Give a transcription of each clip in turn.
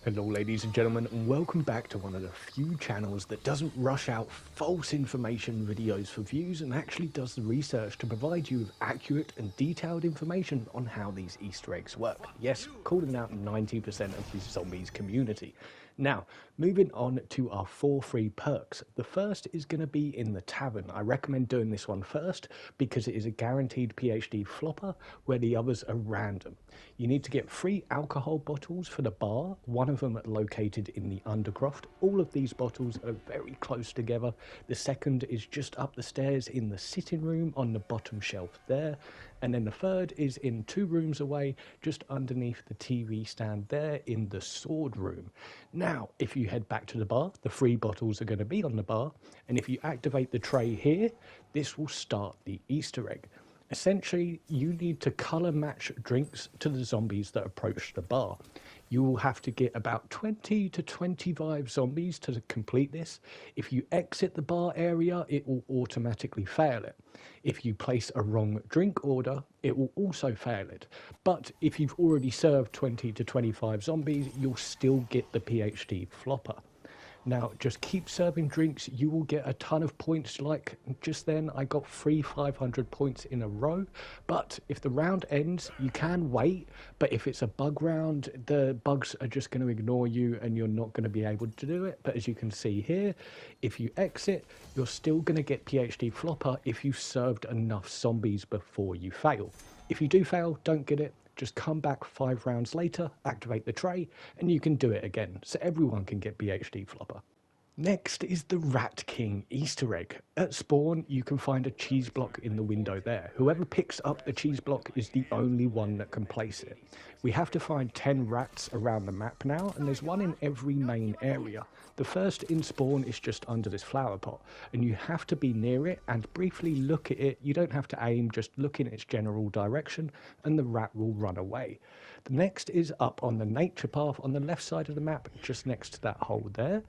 Hello ladies and gentlemen, and welcome back to one of the few channels that doesn't rush out false information videos for views and actually does the research to provide you with accurate and detailed information on how these Easter eggs work. Yes, calling out 90% of the zombies community. Now, moving on to our 4 free perks. The first is going to be in the Tavern. I recommend doing this one first because it is a guaranteed PhD flopper where the others are random. You need to get 3 alcohol bottles for the bar, one of them located in the Undercroft. All of these bottles are very close together. The second is just up the stairs in the sitting room on the bottom shelf there. And then the third is in 2 rooms away, just underneath the TV stand there in the sword room. Now, if you head back to the bar, the 3 bottles are going to be on the bar. And if you activate the tray here, this will start the Easter egg. Essentially, you need to colour match drinks to the zombies that approach the bar. You will have to get about 20 to 25 zombies to complete this. If you exit the bar area, it will automatically fail it. If you place a wrong drink order, it will also fail it. But if you've already served 20 to 25 zombies, you'll still get the PhD flopper. Now, just keep serving drinks. You will get a ton of points. Like just then, I got 500 points in a row. But if the round ends, you can wait. But if it's a bug round, the bugs are just going to ignore you and you're not going to be able to do it. But as you can see here, if you exit, you're still going to get PhD flopper if you've served enough zombies before you fail. If you do fail, don't get it. Just come back 5 rounds later, activate the tray, and you can do it again, so everyone can get PhD flopper. Next is the Rat King Easter egg. At spawn, you can find a cheese block in the window there. Whoever picks up the cheese block is the only one that can place it. We have to find 10 rats around the map now, and there's one in every main area. The first in spawn is just under this flower pot, and you have to be near it and briefly look at it. You don't have to aim, just look in its general direction, and the rat will run away. The next is up on the nature path on the left side of the map, just next to that hole there.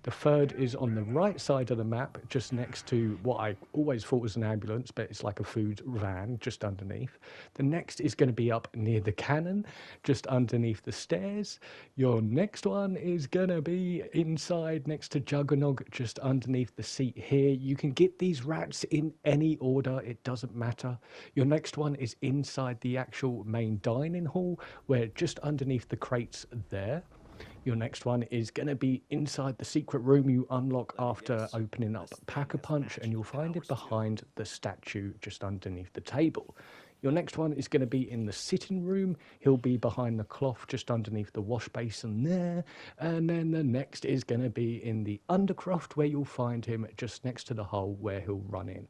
The third is on the right side of the map, just next to what I always thought was an ambulance, but it's like a food van just underneath. The next is going to be up near the cannon, just underneath the stairs. Your next one is going to be inside next to Juggernog, just underneath the seat here. You can get these rats in any order, it doesn't matter. Your next one is inside the actual main dining hall, where just underneath the crates there. Your next one is going to be inside the secret room you unlock after opening up Pack-a-Punch, and you'll find it behind the statue just underneath the table. Your next one is going to be in the sitting room. He'll be behind the cloth just underneath the wash basin there. And then the next is going to be in the Undercroft, where you'll find him just next to the hole where he'll run in.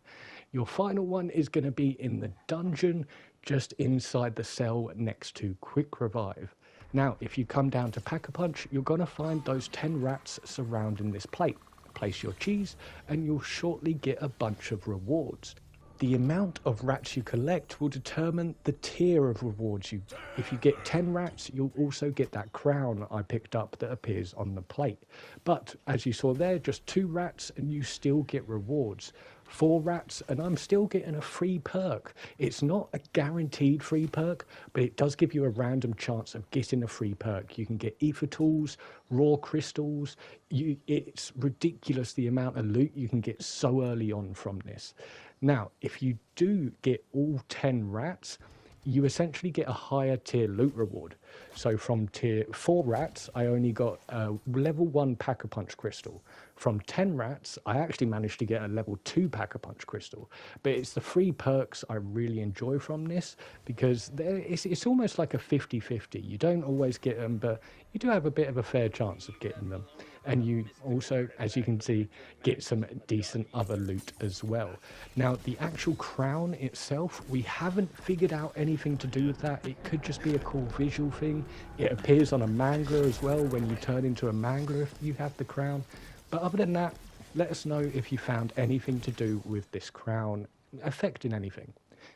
Your final one is going to be in the dungeon, just inside the cell next to Quick Revive. Now, if you come down to Pack-a-Punch, you're going to find those 10 rats surrounding this plate. Place your cheese, and you'll shortly get a bunch of rewards. The amount of rats you collect will determine the tier of rewards you. If you get 10 rats, you'll also get that crown I picked up that appears on the plate. But as you saw there, just 2 rats and you still get rewards. 4 rats and I'm still getting a free perk. It's not a guaranteed free perk, but it does give you a random chance of getting a free perk. You can get ether tools, raw crystals. It's ridiculous the amount of loot you can get so early on from this. Now, if you do get all 10 rats, you essentially get a higher tier loot reward. So from tier 4 rats, I only got a level 1 Pack-a-Punch crystal. From 10 rats, I actually managed to get a level 2 Pack-a-Punch crystal. But it's the 3 perks I really enjoy from this, because it's almost like a 50-50. You don't always get them, but you do have a bit of a fair chance of getting them. And you also, as you can see, get some decent other loot as well. Now, the actual crown itself, we haven't figured out anything to do with that. It could just be a cool visual thing. It appears on a mangler as well when you turn into a mangler if you have the crown. But other than that, let us know if you found anything to do with this crown affecting anything.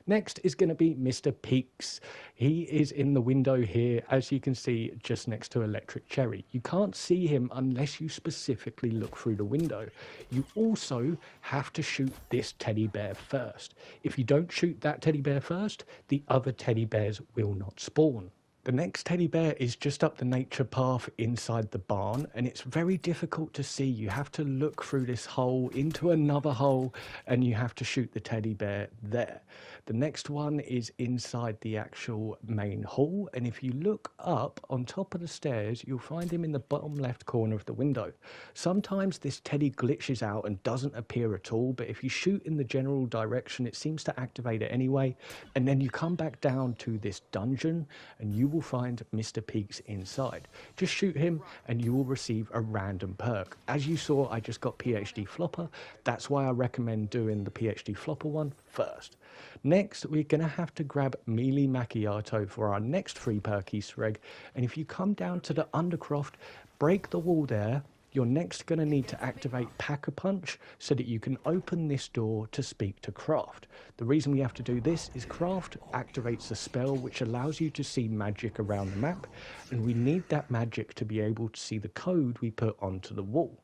Next is going to be Mr. Peaks. He is in the window here, as you can see, just next to Electric Cherry. You can't see him unless you specifically look through the window. You also have to shoot this teddy bear first. If you don't shoot that teddy bear first, the other teddy bears will not spawn. The next teddy bear is just up the nature path inside the barn, and it's very difficult to see. You have to look through this hole into another hole, and you have to shoot the teddy bear there. The next one is inside the actual main hall, and if you look up on top of the stairs, you'll find him in the bottom left corner of the window. Sometimes this teddy glitches out and doesn't appear at all, but if you shoot in the general direction, it seems to activate it anyway, and then you come back down to this dungeon, and you will find Mr. Peaks inside. Just shoot him and you will receive a random perk. As you saw, I just got PhD Flopper. That's why I recommend doing the PhD Flopper one first. Next, we're going to have to grab Mealy Macchiato for our next free perk Easter egg. And if you come down to the Undercroft, break the wall there, you're next going to need to activate Pack-a-Punch so that you can open this door to speak to Craft. The reason we have to do this is Craft activates a spell which allows you to see magic around the map, and we need that magic to be able to see the code we put onto the wall.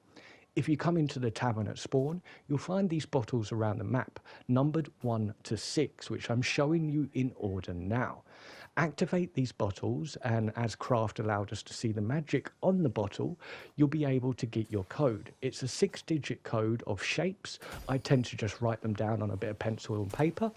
If you come into the tavern at spawn, you'll find these bottles around the map, numbered 1 to 6, which I'm showing you in order now. Activate these bottles, and as Craft allowed us to see the magic on the bottle, you'll be able to get your code. It's a 6-digit code of shapes. I tend to just write them down on a bit of pencil and paper.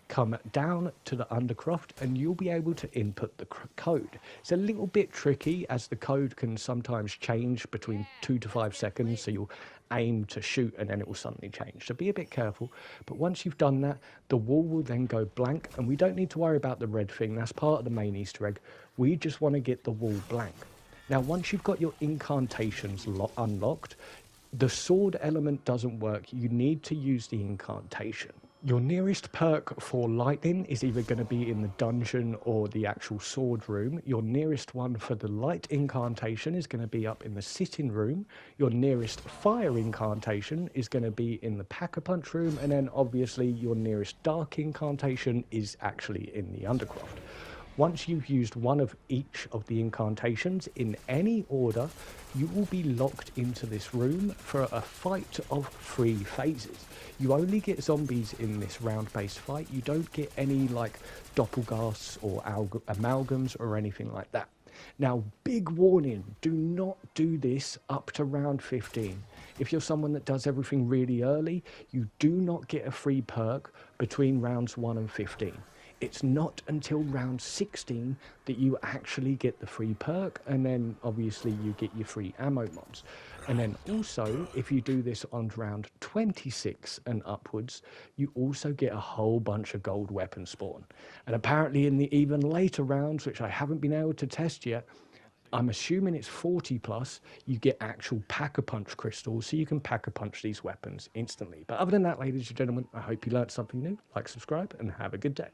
Come down to the Undercroft and you'll be able to input the code. It's a little bit tricky as the code can sometimes change between 2 to 5 seconds, so you'll aim to shoot and then it will suddenly change. So be a bit careful. But once you've done that, the wall will then go blank, and we don't need to worry about the red thing. That's part of the main Easter egg. We just want to get the wall blank. Now, once you've got your incantations unlocked, the sword element doesn't work. You need to use the incantation. Your nearest perk for lightning is either going to be in the dungeon or the actual sword room. Your nearest one for the light incantation is going to be up in the sitting room. Your nearest fire incantation is going to be in the Pack-a-Punch room. And then obviously your nearest dark incantation is actually in the Undercroft. Once you've used one of each of the incantations in any order, you will be locked into this room for a fight of 3 phases. You only get zombies in this round-based fight. You don't get any like doppelgasts or amalgams or anything like that. Now, big warning, do not do this up to round 15. If you're someone that does everything really early, you do not get a free perk between rounds 1 and 15. It's not until round 16 that you actually get the free perk, and then obviously you get your free ammo mods. And then also, if you do this on round 26 and upwards, you also get a whole bunch of gold weapon spawn. And apparently in the even later rounds, which I haven't been able to test yet, I'm assuming it's 40 plus, you get actual Pack-a-Punch crystals, so you can Pack-a-Punch these weapons instantly. But other than that, ladies and gentlemen, I hope you learned something new. Like, subscribe, and have a good day.